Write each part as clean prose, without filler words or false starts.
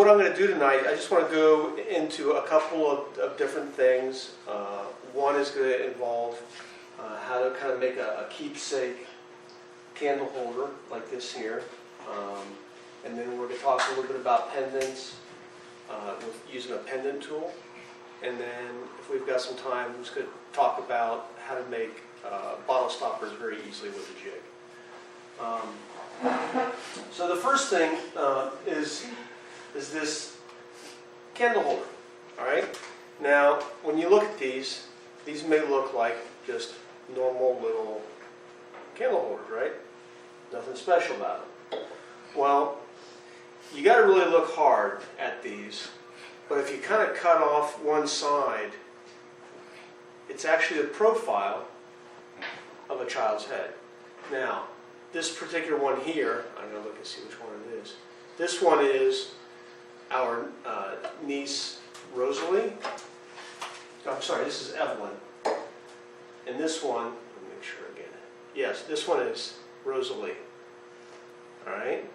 what I'm going to do tonight, I just want to go into a couple of different things. One is going to involve how to kind of make a keepsake candle holder like this here. And then we're going to talk a little bit about pendants with using a pendant tool. And then if we've got some time, we're just going to talk about how to make bottle stoppers very easily with a jig. So the first thing is this candle holder. All right. Now, when you look at these may look like just normal little candle holders, right? Nothing special about them. Well, you got to really look hard at these. But if you kind of cut off one side, it's actually the profile of a child's head. Now, this particular one here, I'm going to look and see which one it is. This one is our niece Rosalie. I'm sorry, this is Evelyn. And this one, let me make sure I get it. Yes, this one is Rosalie. All right?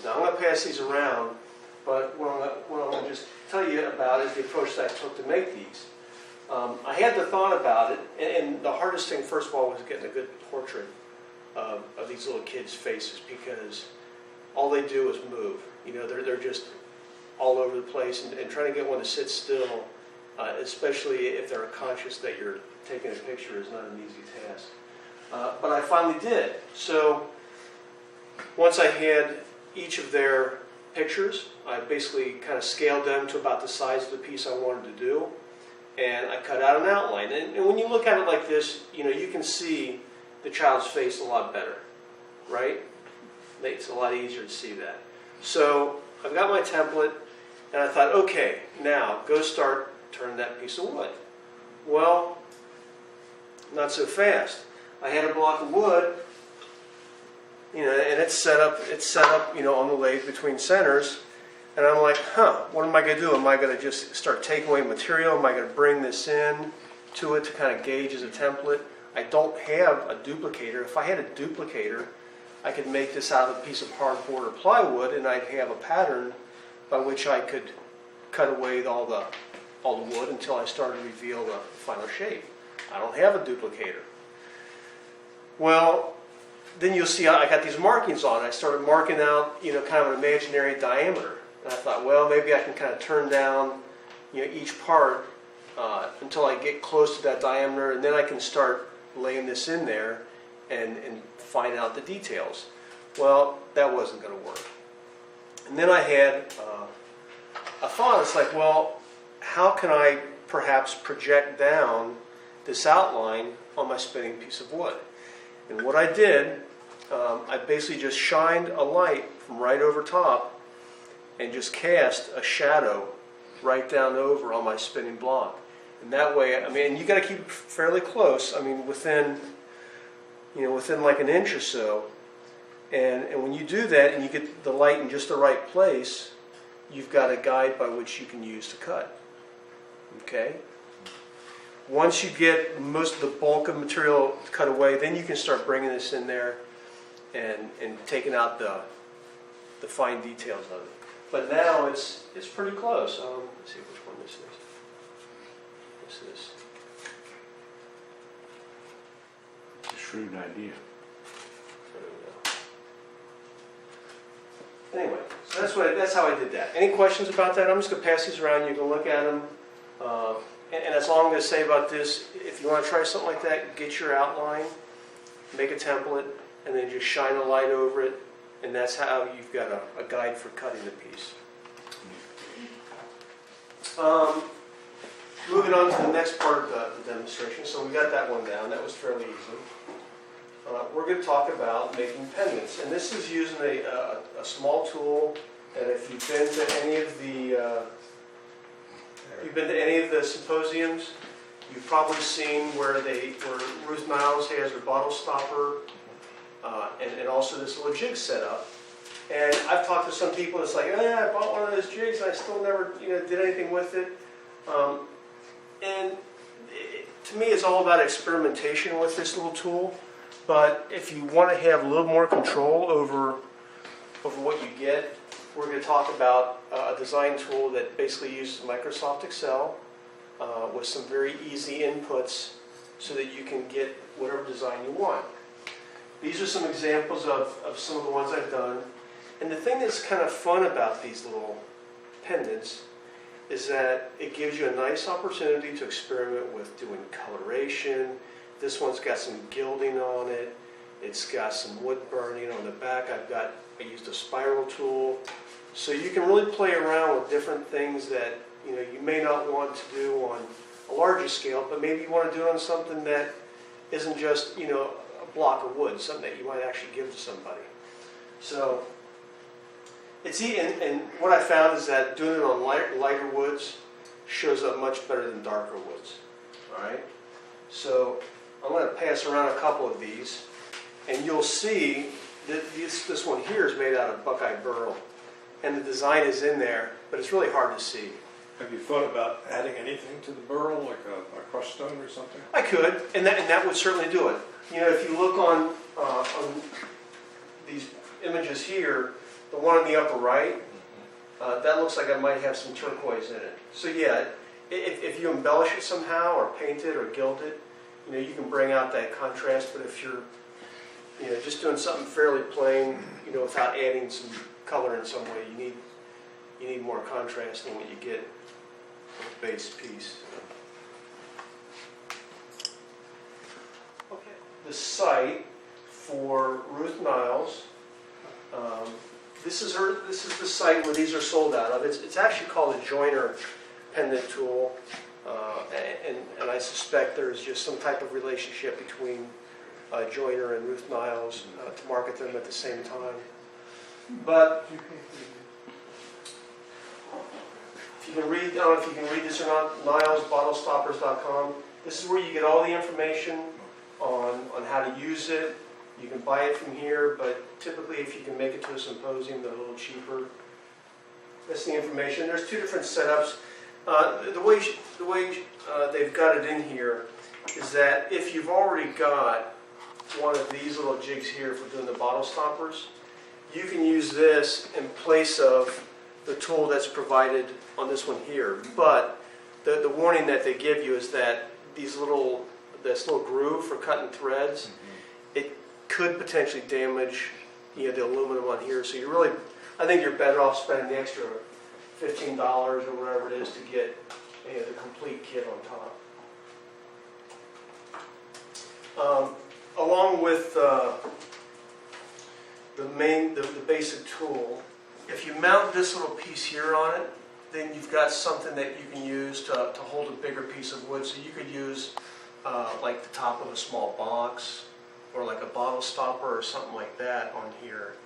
Now I'm going to pass these around, but what I'm going to just tell you about is the approach that I took to make these. I had the thought about it, and the hardest thing, first of all, was getting a good portrait of these little kids' faces, because all they do is move. You know, they're just all over the place, and trying to get one to sit still, especially if they're conscious that you're taking a picture, is not an easy task. But I finally did. So once I had each of their pictures, I basically kind of scaled them to about the size of the piece I wanted to do, and I cut out an outline. And when you look at it like this, you know, you can see the child's face a lot better, right? Makes it a lot easier to see that. So I've got my template, and I thought, okay, now go start turning that piece of wood. Well, not so fast. I had a block of wood, you know, and it's set up, you know, on the lathe between centers, and I'm like, what am I going to do? Am I going to just start taking away material? Am I going to bring this in to it to kind of gauge as a template? I don't have a duplicator. If I had a duplicator, I could make this out of a piece of hardboard or plywood, and I'd have a pattern by which I could cut away all the wood until I started to reveal the final shape. I don't have a duplicator. Well, then you'll see I got these markings on it. I started marking out, you know, kind of an imaginary diameter. And I thought, well, maybe I can kind of turn down, you know, each part until I get close to that diameter, and then I can start laying this in there and find out the details. Well, that wasn't going to work. And then I had a thought. It's like, well, how can I perhaps project down this outline on my spinning piece of wood? And what I did, I basically just shined a light from right over top and just cast a shadow right down over on my spinning block. And that way, I mean, you got to keep it fairly close. I mean, within like an inch or so. And when you do that and you get the light in just the right place, you've got a guide by which you can use to cut. Okay? Once you get most of the bulk of material cut away, then you can start bringing this in there and taking out the fine details of it. But now it's pretty close. Let's see which one this is. This is. It's a shrewd idea. Anyway, so that's how I did that. Any questions about that? I'm just going to pass these around. You can look at them. And that's all I'm going to say about this. If you want to try something like that, get your outline, make a template, and then just shine a light over it. And that's how you've got a guide for cutting the piece. Moving on to the next part of the demonstration. So we got that one down. That was fairly easy. We're going to talk about making pendants. And this is using a small tool. And if you've been to any of the symposiums, you've probably seen where Ruth Niles has her bottle stopper and also this little jig set up. And I've talked to some people. It's like, I bought one of those jigs, and I still never, did anything with it. To me, it's all about experimentation with this little tool. But if you want to have a little more control over what you get, we're going to talk about a design tool that basically uses Microsoft Excel with some very easy inputs so that you can get whatever design you want. These are some examples of some of the ones I've done. And the thing that's kind of fun about these little pendants is that it gives you a nice opportunity to experiment with doing coloration. This one's got some gilding on it. It's got some wood burning on the back. I used a spiral tool. So you can really play around with different things that you may not want to do on a larger scale, but maybe you want to do it on something that isn't just a block of wood, something that you might actually give to somebody. So it's easy, and what I found is that doing it on lighter woods shows up much better than darker woods. All right. So I'm going to pass around a couple of these, and you'll see that this one here is made out of buckeye burl, and the design is in there, but it's really hard to see. Have you thought about adding anything to the burl, like a crushed stone or something? I could, and that would certainly do it. If you look on these images here, the one on the upper right, that looks like it might have some turquoise in it. So yeah, if you embellish it somehow, or paint it, or gild it, you can bring out that contrast. But if you're just doing something fairly plain, without adding some color in some way, you need more contrast than what you get with the base piece. Okay, the site for Ruth Niles. This is the site where these are sold out of. It's actually called a joiner pendant tool, and I suspect there's just some type of relationship between Joiner and Ruth Niles to market them at the same time. But if you can read, I don't know if you can read this or not, nilesbottlestoppers.com. This is where you get all the information on how to use it. You can buy it from here, but typically if you can make it to a symposium, they're a little cheaper. That's the information. There's two different setups. The way they've got it in here is that if you've already got one of these little jigs here for doing the bottle stoppers, you can use this in place of the tool that's provided on this one here. But the warning that they give you is that this little groove for cutting threads, it could potentially damage the aluminum on here. So I think you're better off spending the extra $15 or whatever it is to get the complete kit on top. Along with the basic tool, if you mount this little piece here on it, then you've got something that you can use to hold a bigger piece of wood. So you could use like the top of a small box, or like a bottle stopper or something like that on here,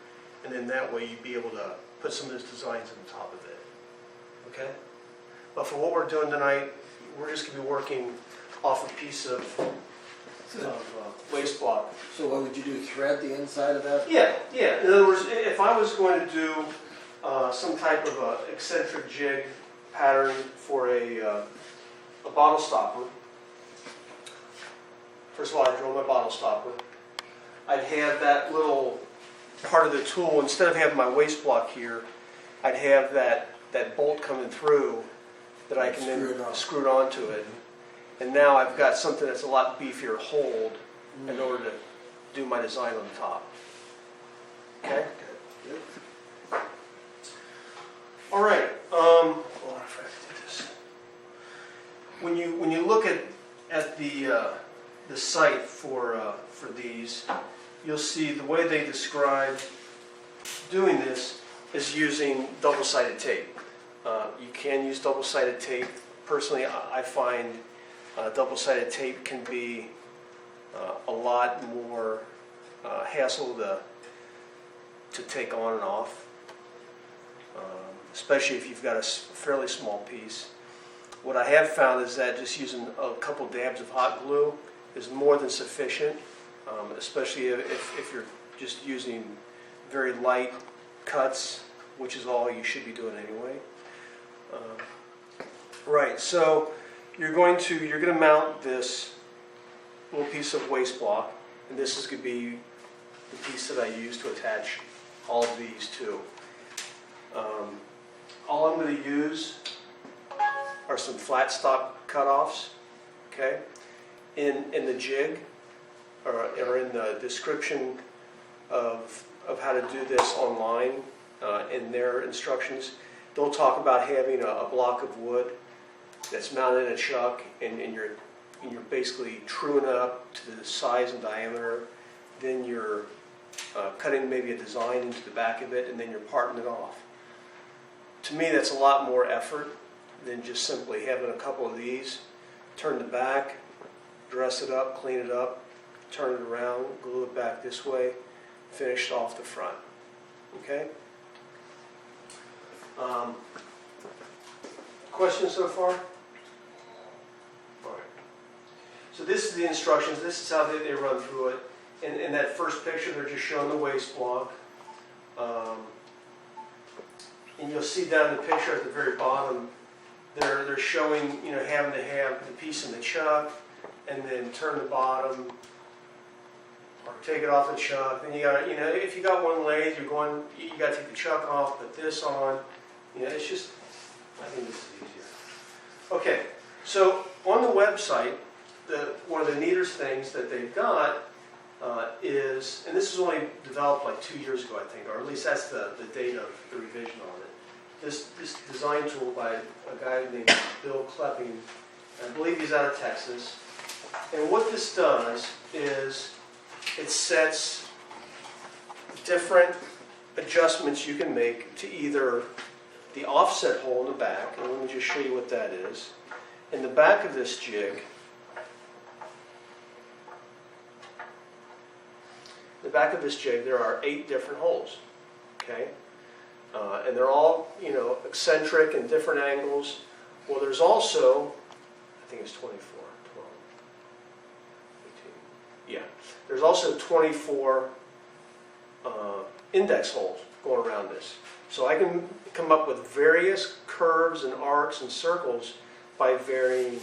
and then that way you'd be able to put some of those designs on top of it. Okay? But for what we're doing tonight, we're just going to be working off a piece of waste block. So what would you do, thread the inside of that? Yeah. In other words, if I was going to do some type of eccentric jig pattern for a bottle stopper, first of all, I'd draw my bottle stopper. I'd have that little part of the tool, instead of having my waste block here, I'd have that bolt coming through that I can then screw it onto it. And now I've got something that's a lot beefier hold in order to do my design on the top. Okay? All right. When you look at the site for these, you'll see the way they describe doing this is using double-sided tape. You can use double-sided tape. Personally, I find double-sided tape can be a lot more hassle to take on and off, especially if you've got a fairly small piece. What I have found is that just using a couple dabs of hot glue is more than sufficient, especially if you're just using very light cuts, which is all you should be doing anyway. Right, so you're going to mount this little piece of waste block, and this is going to be the piece that I use to attach all of these to. All I'm going to use are some flat stock cutoffs, okay? In the jig, or in the description of how to do this online, in their instructions, they'll talk about having a block of wood that's mounted in a chuck, and you're basically truing it up to the size and diameter. Then you're cutting maybe a design into the back of it, and then you're parting it off. To me, that's a lot more effort than just simply having a couple of these, turn the back, dress it up, clean it up, turn it around, glue it back this way, finish off the front. Okay? Questions so far? All right. So this is the instructions. This is how they run through it. In that first picture, they're just showing the waist block. And you'll see down in the picture at the very bottom, they're showing, having to have the piece in the chuck, and then turn the bottom, or take it off the chuck. Then you got, if you got one lathe, you got to take the chuck off, put this on. It's just, I think this is easier. Okay, so on the website, one of the neatest things that they've got is, and this was only developed like 2 years ago, I think, or at least that's the date of the revision on it. This design tool by a guy named Bill Klepping, I believe he's out of Texas. And what this does is it sets different adjustments you can make to either the offset hole in the back, and let me just show you what that is. In the back of this jig, there are 8 different holes, okay? And they're all, eccentric and different angles. Well, there's also, I think it's 24, 12, 18. Yeah, there's also 24 index holes going around this. So I can come up with various curves and arcs and circles by varying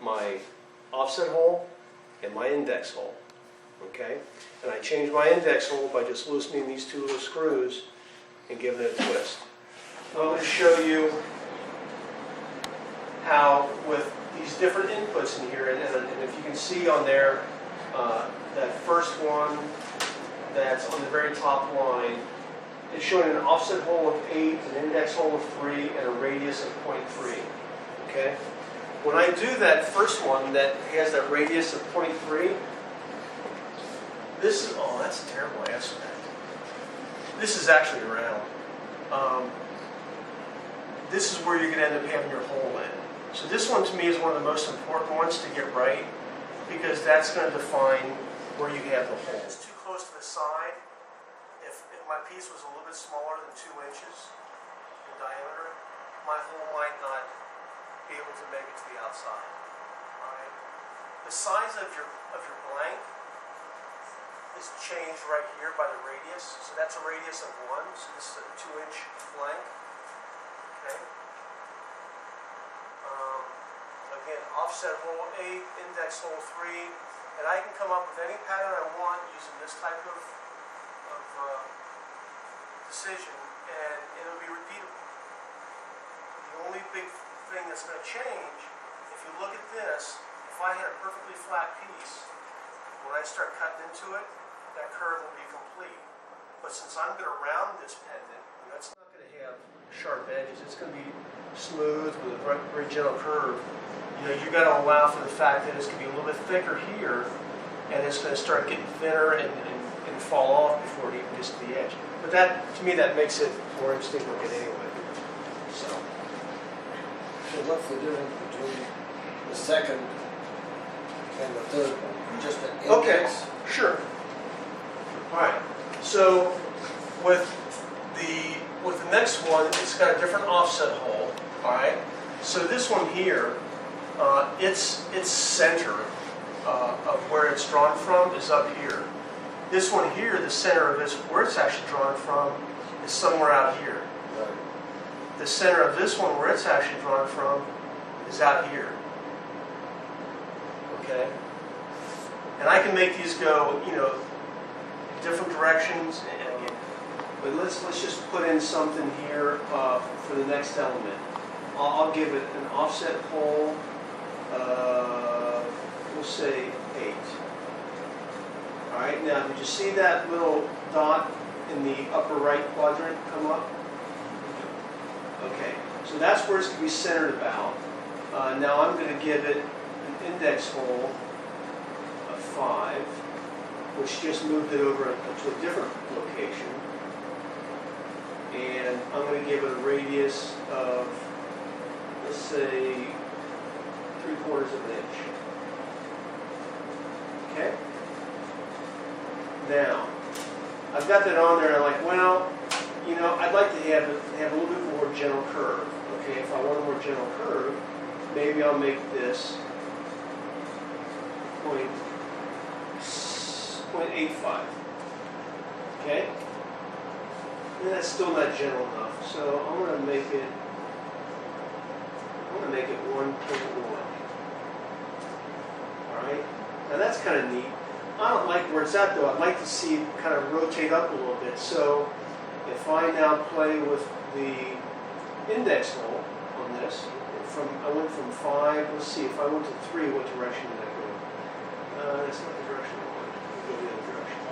my offset hole and my index hole. Okay? And I change my index hole by just loosening these 2 little screws and giving it a twist. I'm going to show you how, with these different inputs in here, and if you can see on there, that first one that's on the very top line, it's showing an offset hole of 8, an index hole of 3, and a radius of 0.3. Okay? When I do that first one that has that radius of 0.3, this is, oh, that's a terrible aspect. This is actually round. This is where you're going to end up having your hole in. So this one to me is one of the most important ones to get right, because that's going to define where you have the hole. It's too close to the side. If my piece was a little bit smaller than 2 inches in diameter, my hole might not be able to make it to the outside. All right. The size of your blank is changed right here by the radius. So that's a radius of 1. So this is a 2-inch blank. Okay. Again, offset hole 8, index hole 3, and I can come up with any pattern I want using this type of decision, and it'll be repeatable. The only big thing that's going to change, if you look at this, if I had a perfectly flat piece, when I start cutting into it, that curve will be complete. But since I'm going to round this pendant, that's not going to have sharp edges. It's going to be smooth with a very gentle curve. You've got to allow for the fact that it's going to be a little bit thicker here, and it's going to start getting thinner and fall off before it even gets to the edge. But that, to me, that makes it more interesting looking anyway. So what's the difference between the second and the third one? Just an index? okay, sure. All right. So with the next one, it's got a different offset hole. All right. So this one here, its center of where it's drawn from is up here. This one here, the center of this, where it's actually drawn from, is somewhere out here. Right. The center of this one, where it's actually drawn from, is out here. Okay? And I can make these go, different directions. And again, But let's just put in something here for the next element. I'll give it an offset hole, we'll say 8. All right, now did you see that little dot in the upper right quadrant come up? Okay, so that's where it's going to be centered about. Now I'm going to give it an index hole of 5, which just moved it over to a different location. And I'm going to give it a radius of, let's say, 3/4 of an inch. Okay? Now, I've got that on there, and I'm like, well, you know, I'd like to have a little bit more gentle curve. Okay, if I want a more gentle curve, maybe I'll make this 0.85. Okay? And that's still not gentle enough, so I'm going to make it 1.1. All right? Now that's kind of neat. I don't like where it's at though. I'd like to see it kind of rotate up a little bit. So if I now play with the index hole on this, I went from 5, let's see, if I went to 3, what direction did I go? That's not the direction I want. I'll go the other direction.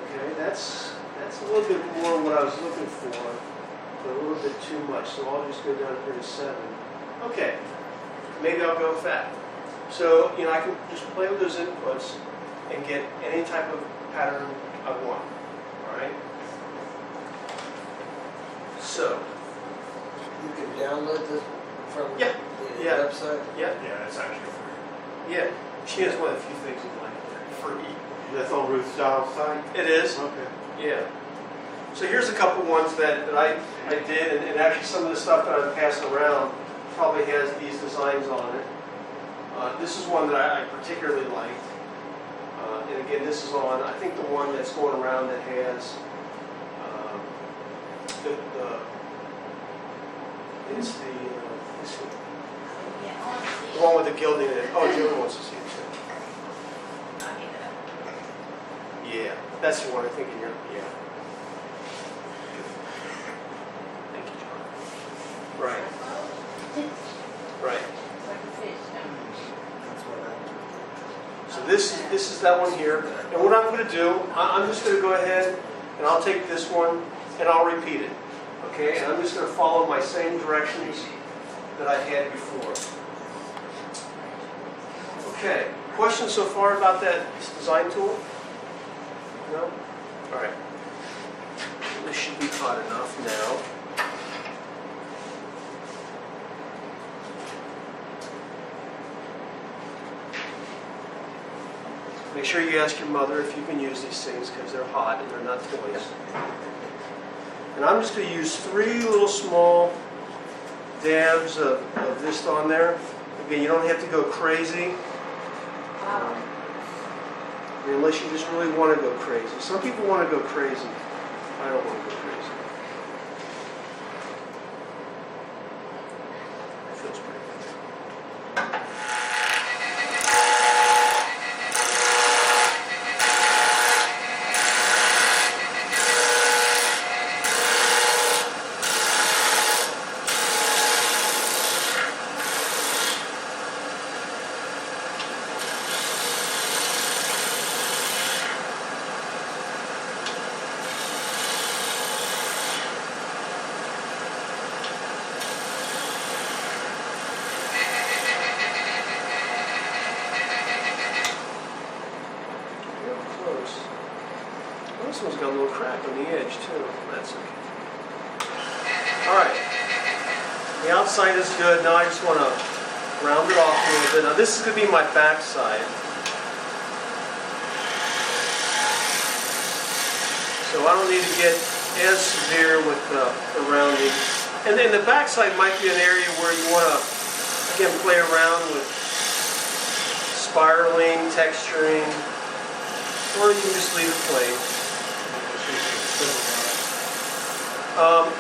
Okay, that's a little bit more what I was looking for, but a little bit too much. So I'll just go down here to 7. Okay, maybe I'll go with that. So, you know, I can just play with those inputs and get any type of pattern I want. All right. So You can download this from Yeah. the Yeah. website? yeah, Yeah, it's actually free. yeah. She has one of the few things in life free. That's on Ruth Stiles' site? It is. Okay. Yeah. So here's a couple ones that I did, and actually some of the stuff that I'm passing around probably has these designs on it. This is one that I particularly liked. And again, this is on, I think the one that's going around that has it's the one with the gilding in it. Oh, Joe wants to see it too. Yeah, that's the one I think you're, yeah. Thank you, John. Right, right. That's what So this is that one here. And what I'm going to do, I'm just going to go ahead and I'll take this one and I'll repeat it. Okay, and I'm just going to follow my same directions that I had before. Okay, questions so far about that design tool? No? All right. This should be hot enough now. Make sure you ask your mother if you can use these things because they're hot and they're not toys. And I'm just going to use 3 little small dabs of this on there. Again, you don't have to go crazy. Unless you just really want to go crazy. Some people want to go crazy. I don't want to go crazy. That feels pretty good. This one's got a little crack on the edge too. That's okay. All right. The outside is good. Now I just want to round it off a little bit. Now this is going to be my back side. So I don't need to get as severe with the rounding. And then the back side might be an area where you want to, again, play around with spiraling, texturing, or you can just leave it plain.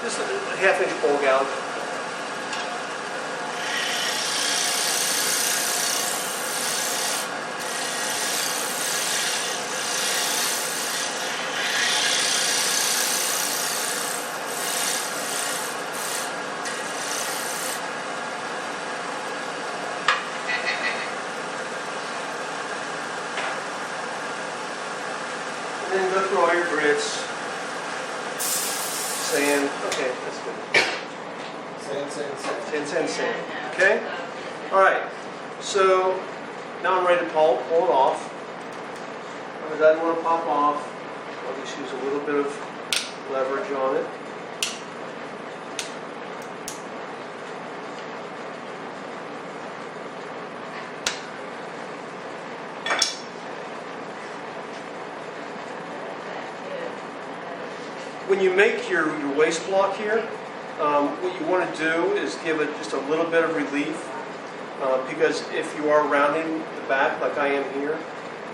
Just a 1/2 inch bowl gouge. grits, sand. Okay, that's good. Sand. Okay? Alright, so now I'm ready to pull it off. If it doesn't want to pop off, I'll just use a little bit of leverage on it. When you make your waste block here, what you want to do is give it just a little bit of relief, because if you are rounding the back like I am here,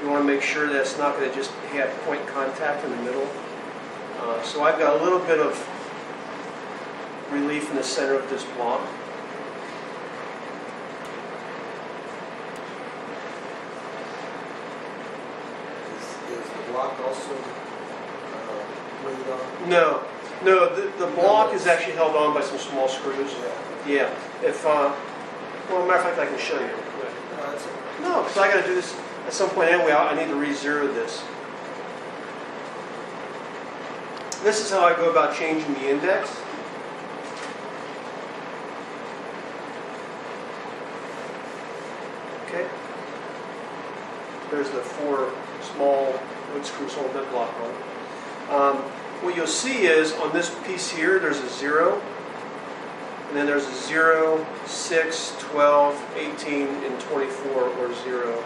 you want to make sure that it's not going to just have point contact in the middle. So I've got a little bit of relief in the center of this block. Is the block also glued on? No, the block is actually held on by some small screws. Yeah. If, well, matter of fact, I can show you real quick. No, that's it. No, because I got to do this at some point anyway. I need to re-zero this. This is how I go about changing the index. Okay. There's the 4 small wood screws holding that block on. What you'll see is on this piece here, there's a 0, and then there's a 0, 6, 12, 18, and 24, or 0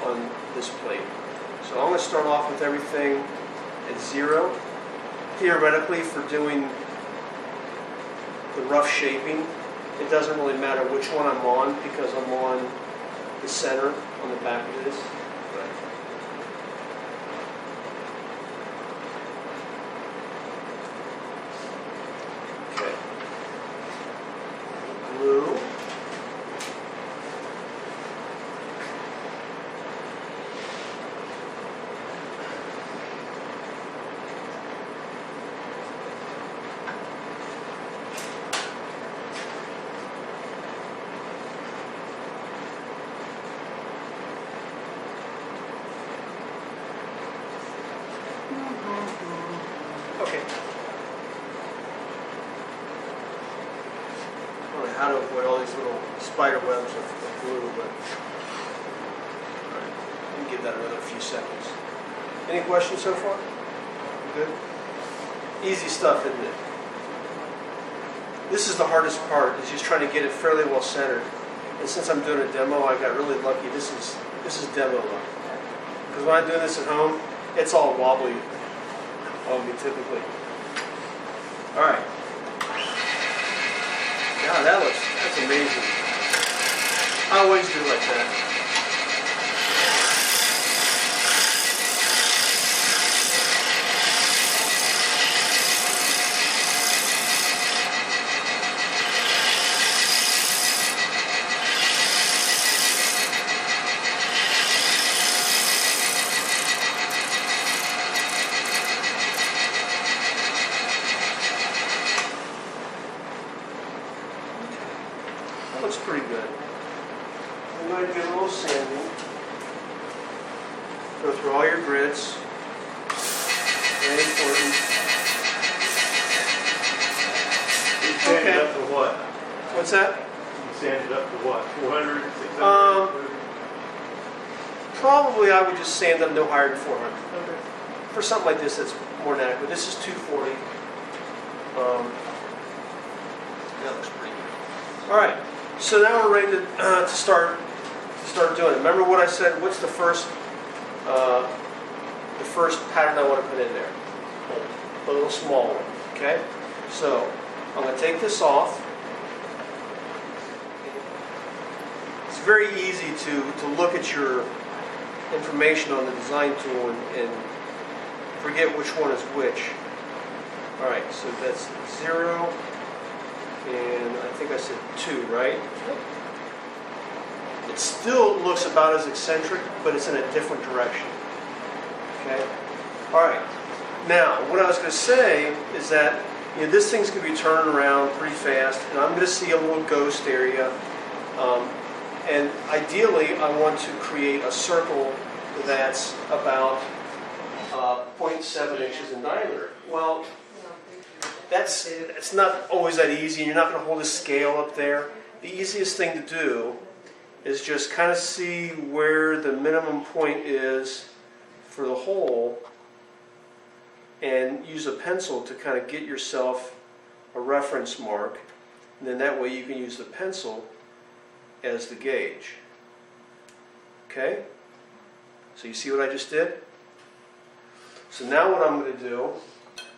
on this plate. So I'm going to start off with everything at 0. Theoretically, for doing the rough shaping, it doesn't really matter which one I'm on, because I'm on the center on the back of this. Glue. Okay. How to avoid all these little spider webs of glue, but all right, let me give that another few seconds. Any questions so far? Good? Easy stuff, isn't it? This is the hardest part, is just trying to get it fairly well centered. And since I'm doing a demo, I got really lucky. This is demo luck. Because when I'm doing this at home, it's all wobbly on me typically. All right. God, that's amazing. I always do like that. That looks pretty good. I'm going to do a little sanding. Go through all your grits. Very important. You sand it up to what? What's that? You sand it up to what? 400, 600? Probably I would just sand them no higher than 400. For something like this, that's more than adequate. This is 240. That looks pretty good. All right. So now we're ready to start doing it. Remember what I said? What's the first pattern I want to put in there? A little small one. Okay. So I'm going to take this off. It's very easy to look at your information on the design tool and forget which one is which. All right. So that's 0. And I think I said 2, right? It still looks about as eccentric, but it's in a different direction. Okay? All right. Now, what I was going to say is that this thing's going to be turning around pretty fast, and I'm going to see a little ghost area. And ideally, I want to create a circle that's about 0.7 inches in diameter. Well, it's not always that easy, and you're not going to hold a scale up there. The easiest thing to do is just kind of see where the minimum point is for the hole and use a pencil to kind of get yourself a reference mark, and then that way you can use the pencil as the gauge. Okay? So you see what I just did? So now what I'm going to do,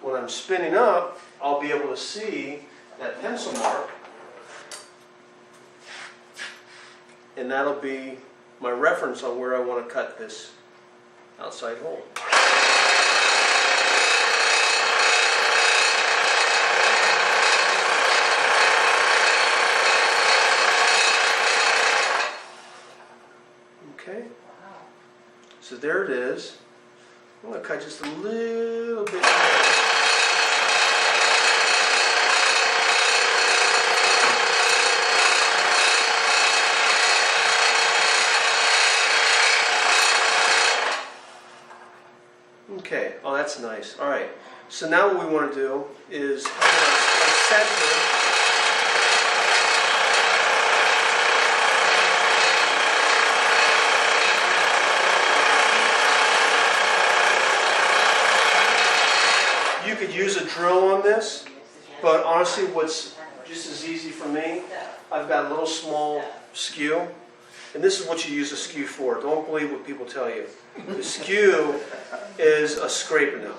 when I'm spinning up, I'll be able to see that pencil mark, and that'll be my reference on where I want to cut this outside hole. Okay, so there it is. I'm going to cut just a little bit more. Okay, oh that's nice. All right, so now what we want to do is center. You could use a drill on this, but honestly what's just as easy for me, I've got a little small skew, and this is what you use a skew for. Don't believe what people tell you. The skew is a scraper now.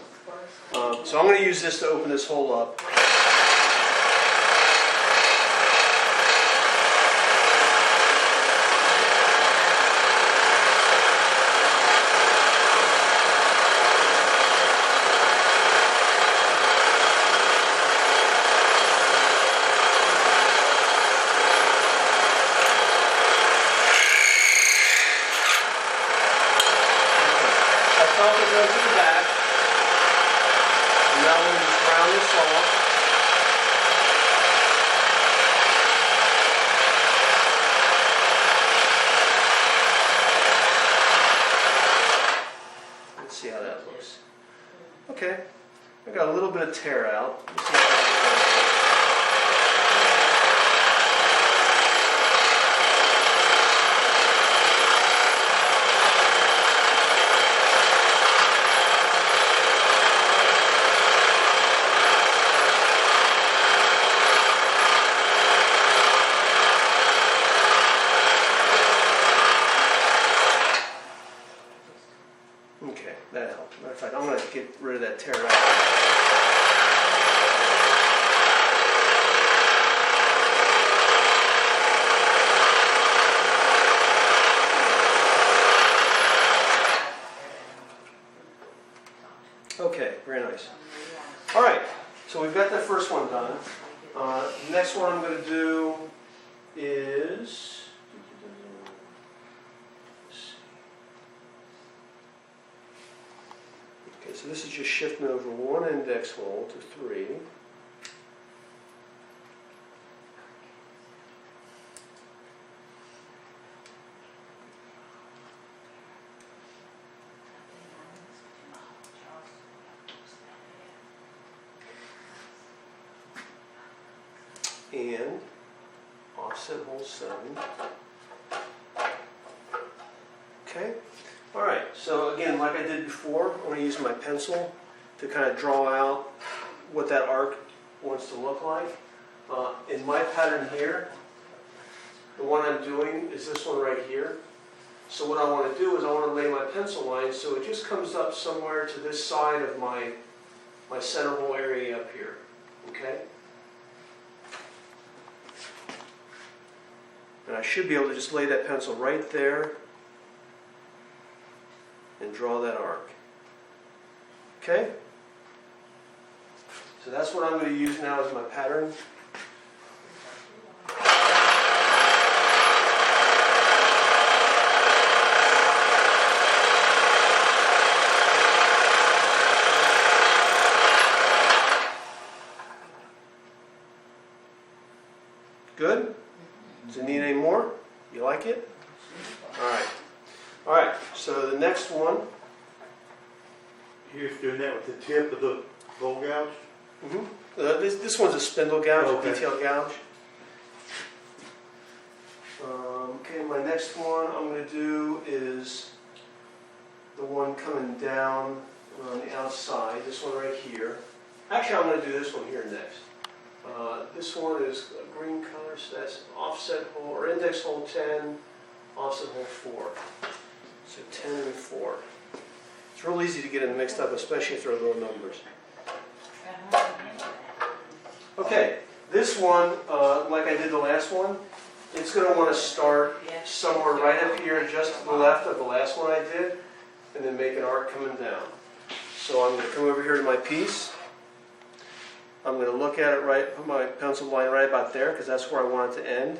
So I'm going to use this to open this hole up. Felt it go to the back. And now we're going to just round this off. Let's see how that looks. Okay, I got a little bit of tear out. Okay, that helped. Matter of fact, I'm going to get rid of that tear out. Okay, very nice. All right, so we've got the first one done. Next one I'm going to do is... Okay, so this is just shifting over one index hole to 3. And offset hole 7. Okay. All right. So again, like I did before, I'm going to use my pencil to kind of draw out what that arc wants to look like. In my pattern here, the one I'm doing is this one right here. So what I want to do is I want to lay my pencil line so it just comes up somewhere to this side of my center hole area up here. Okay. And I should be able to just lay that pencil right there and draw that arc. Okay? So that's what I'm going to use now as my pattern. Good? Does it need any more? You like it? All right. All right, so the next one You're just doing that with the tip of the bowl gouge? Mm-hmm. This one's a spindle gouge, Okay. a detail gouge. Okay, my next one I'm going to do is the one coming down on the outside, this one right here. Actually, I'm going to do this one here next. This one is a green color, so that's offset hole, or index hole 10, offset hole 4. So 10 and 4. It's real easy to get them mixed up, especially if they're low numbers. Okay, this one, like I did the last one, it's going to want to start somewhere right up here, just to the left of the last one I did, and then make an arc coming down. So I'm going to come over here to my piece. I'm going to look at it right, put my pencil line right about there, because that's where I want it to end.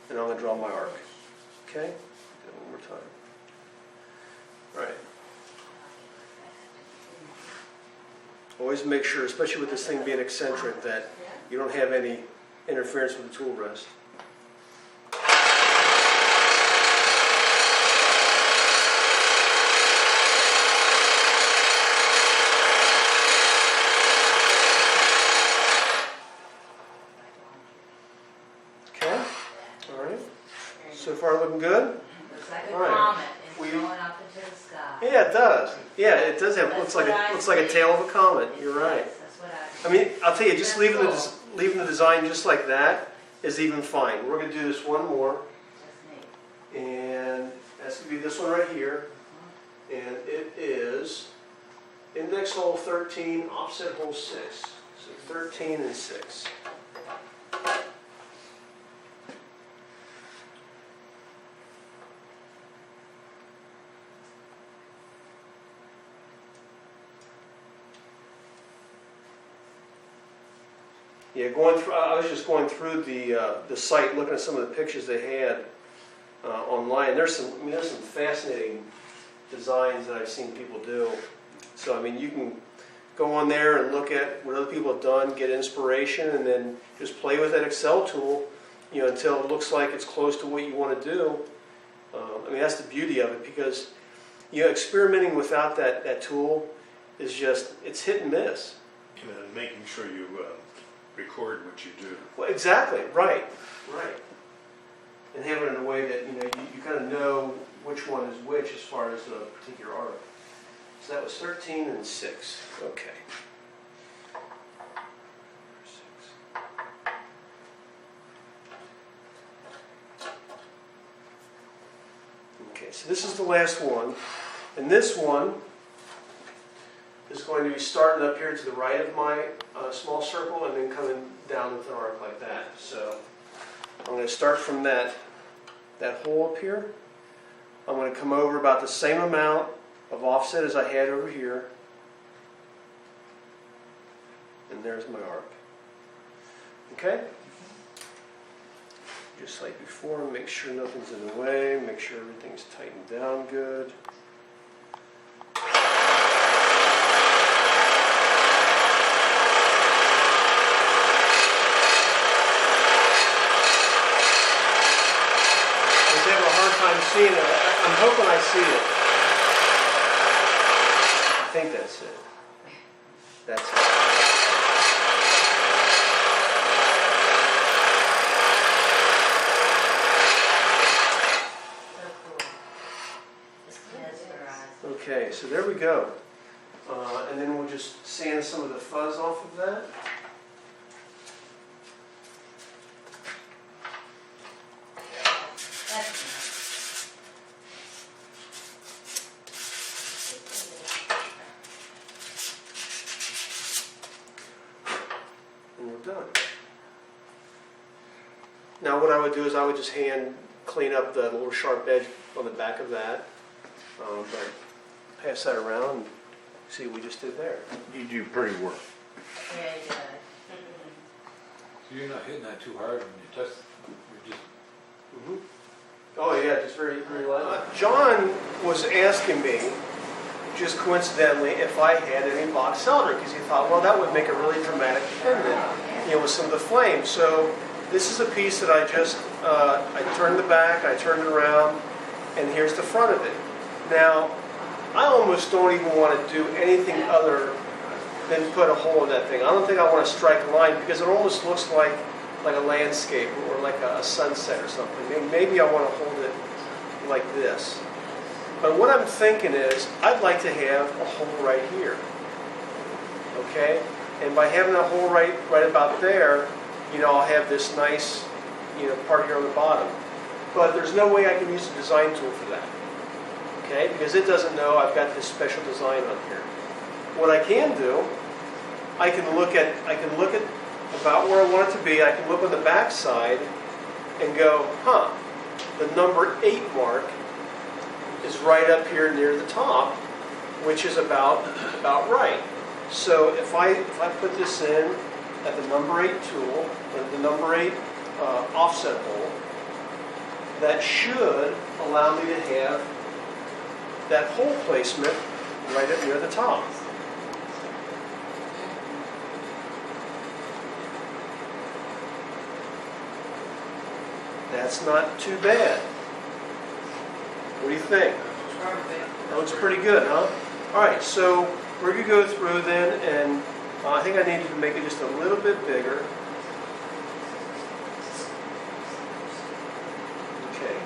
And I'm going to draw my arc. Okay? Do it one more time. Right. Always make sure, especially with this thing being eccentric, that you don't have any interference with the tool rest. Okay, all right. So far looking good? Looks like a All right. comet. It's We- going up into the sky. Yeah, it does. Yeah, it does have, looks like a tail of a comet. It You're does, right. That's what I. I mean, I'll tell you, just That's leaving cool. leaving the design just like that is even fine. We're going to do this one more, That's neat. and that's going to be this one right here, and it is index hole 13, offset hole 6. So 13 and 6. Yeah, I was just going through the site, looking at some of the pictures they had online. There's some fascinating designs that I've seen people do. So I mean, you can go on there and look at what other people have done, get inspiration, and then just play with that Excel tool, until it looks like it's close to what you want to do. I mean, that's the beauty of it, because experimenting without that tool is just, it's hit and miss. And making sure you record what you do. Well, exactly, right. And have it in a way that you kind of know which one is which as far as a particular art. So that was 13 and 6. Okay. 6. Okay, so this is the last one, and this one is going to be starting up here to the right of my small circle and then coming down with an arc like that. So I'm going to start from that hole up here. I'm going to come over about the same amount of offset as I had over here. And there's my arc. Okay? Just like before, make sure nothing's in the way, make sure everything's tightened down good. I'm seeing it. I'm hoping I see it. I think that's it. That's it. So cool. It's mesmerizing. Okay, so there we go. And then we'll just sand some of the fuzz off of that. That's And we're done. Now what I would do is I would just hand clean up the little sharp edge on the back of that. But pass that around and see what we just did there. You do pretty work. yeah, you got it. So you're not hitting that too hard when you test, you're just... Mhm. Oh yeah, just very, very light. John was asking me, just coincidentally, if I had any box celery, because he thought, well, that would make a really dramatic pendant, with some of the flames. So this is a piece that I just, I turned the back, I turned it around, and here's the front of it. Now, I almost don't even want to do anything other than put a hole in that thing. I don't think I want to strike a line because it almost looks like a landscape or like a sunset or something. Maybe I want to hold it like this. But what I'm thinking is I'd like to have a hole right here. Okay? And by having a hole right about there, I'll have this nice, part here on the bottom. But there's no way I can use a design tool for that. Okay? Because it doesn't know I've got this special design on here. What I can do, I can look at about where I want it to be. I can look on the back side and go, the number 8 mark is right up here near the top, which is about right. So if I put this in at the number 8 tool, the number 8 offset hole, that should allow me to have that hole placement right up near the top. That's not too bad. What do you think? That looks pretty good, huh? All right, so we're going to go through then, and I think I need to make it just a little bit bigger. Okay.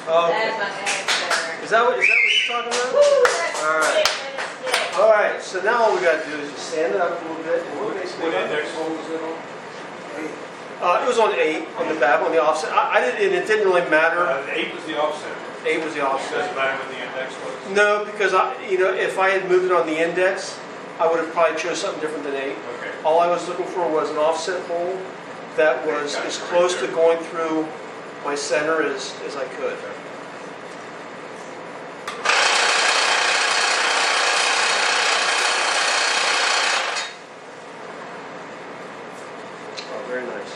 Okay. Is that what you're talking about? All right. All right. So now all we got to do is just sand it up a little bit. And we're basically What index hole was it on? it was on 8 on the back on the offset. I didn't, and it didn't really matter. 8 was the offset. 8 was the It offset. doesn't matter what the index was? No, because if I had moved it on the index, I would have probably chose something different than 8. Okay. All I was looking for was an offset hole that was as close to going through my center as I could. Oh, very nice.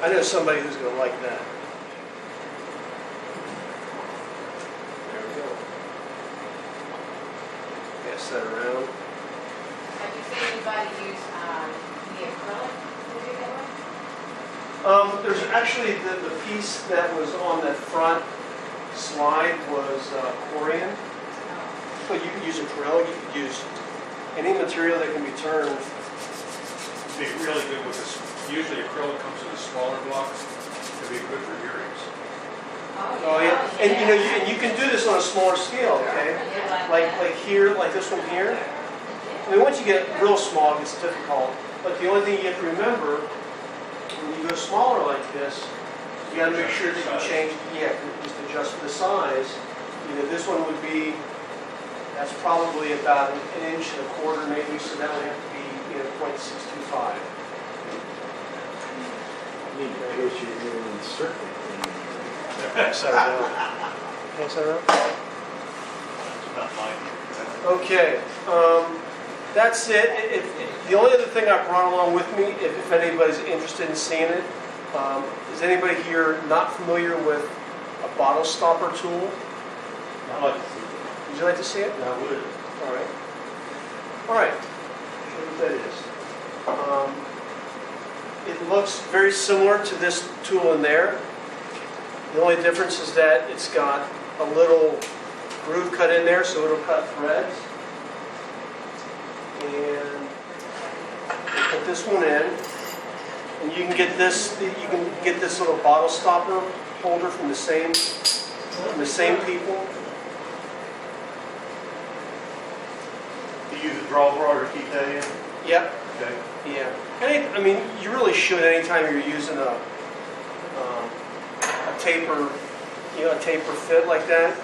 I know somebody who's going to like that. There we go. Pass that around. Have you seen anybody use the acrylic to do that one? There's actually the piece that was on that front slide was corian. But you could use acrylic, you could use any material that can be turned. Be really good with this. Usually acrylic comes in the smaller blocks. It'd be good for earrings. Oh yeah, and you can do this on a smaller scale, okay? Like here, like this one here. I mean, once you get real small, it gets difficult. But the only thing you have to remember, when you go smaller like this, you got to make sure that you change. Yeah, just adjust the size. This one would be. That's probably about an inch and a quarter, maybe. So that would have to be 0.625. Need to push your ear in circuit. Pass that around. Pass that around. Not mine. Okay, that's it. The only other thing I brought along with me, if anybody's interested in seeing it, is anybody here not familiar with a bottle stopper tool? I'd like to see Would you like to see it? that. I would. All right. All right. Show you what that is. looks very similar to this tool in there. The only difference is that it's got a little groove cut in there, so it'll cut threads. And put this one in, and you can get this. You can get this little bottle stopper holder from the same people. You use a drawbar to keep that in? Yep. Okay. Yeah. I mean, you really should anytime you're using a taper, a taper fit like that.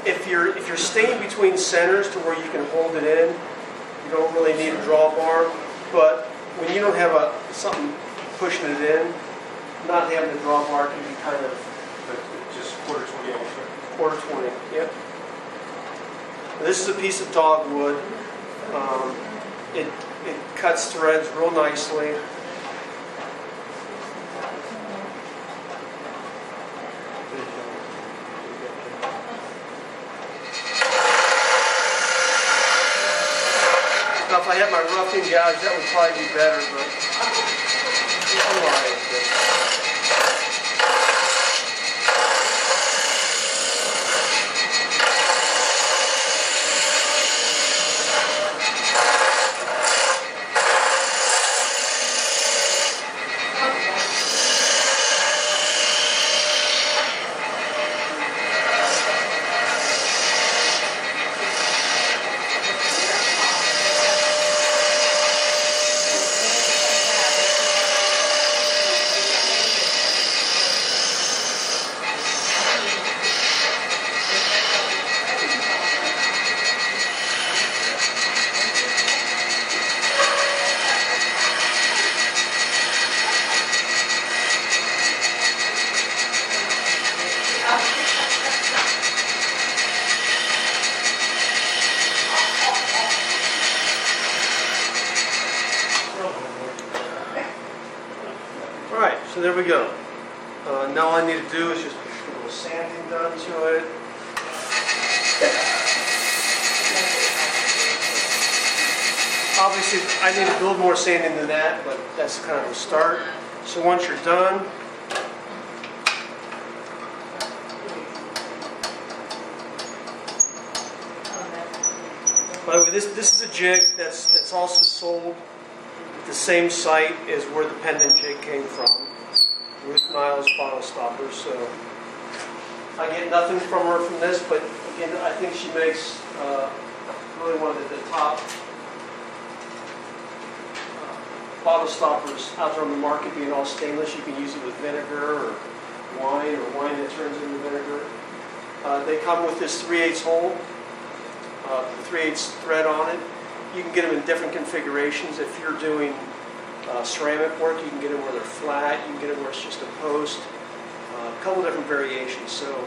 If you're staying between centers to where you can hold it in, you don't really need a drawbar. But when you don't have something pushing it in, not having a drawbar can be kind of Just quarter 20 also. quarter 20. Yep. This is a piece of dogwood. It cuts threads real nicely. Now, if I had my roughing gouge, that would probably be better, but I'm all right with this. Alright, so there we go. Now all I need to do is just put a little sanding done to it. Obviously, I need to build more sanding than that, but that's kind of a start. So once you're done, by the way, this is a jig that's also sold at the same site as where the pendant jig came from. Ruth Niles bottle stopper. So I get nothing from her from this, but again, I think she makes really one of the top bottle stoppers out there on the market, being all stainless. You can use it with vinegar or wine that turns into vinegar. They come with this 3/8 hole, 3/8 thread on it. You can get them in different configurations. If you're doing ceramic work, you can get them where they're flat. You can get them where it's just a post. A couple different variations. So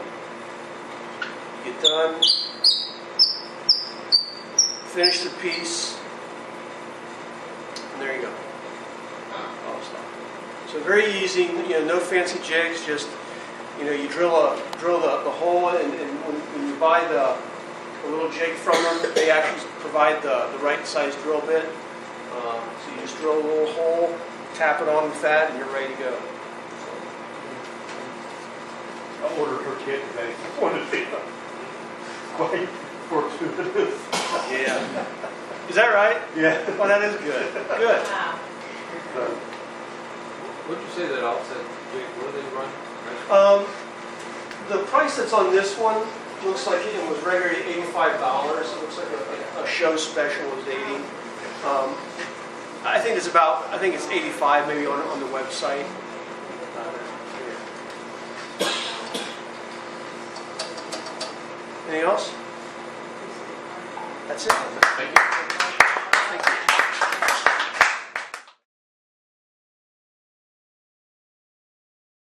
you get done, finish the piece, and there you go. So very easy. No fancy jigs. Just you drill the hole, and when you buy the little jig from them, they actually provide the right size drill bit. So you just drill a little hole, tap it on with that, and you're ready to go. I ordered her kit today. I wanted to see quite fortunate. Yeah. Is that right? Yeah. Well, that is good. Good. Wow. So, What'd you say that offset jig, what do they run? The price that's on this one looks like it was regularly $85. It looks like a show special was 80. I think it's 85 maybe on the website. Anything else? That's it. Thank you. Thank you.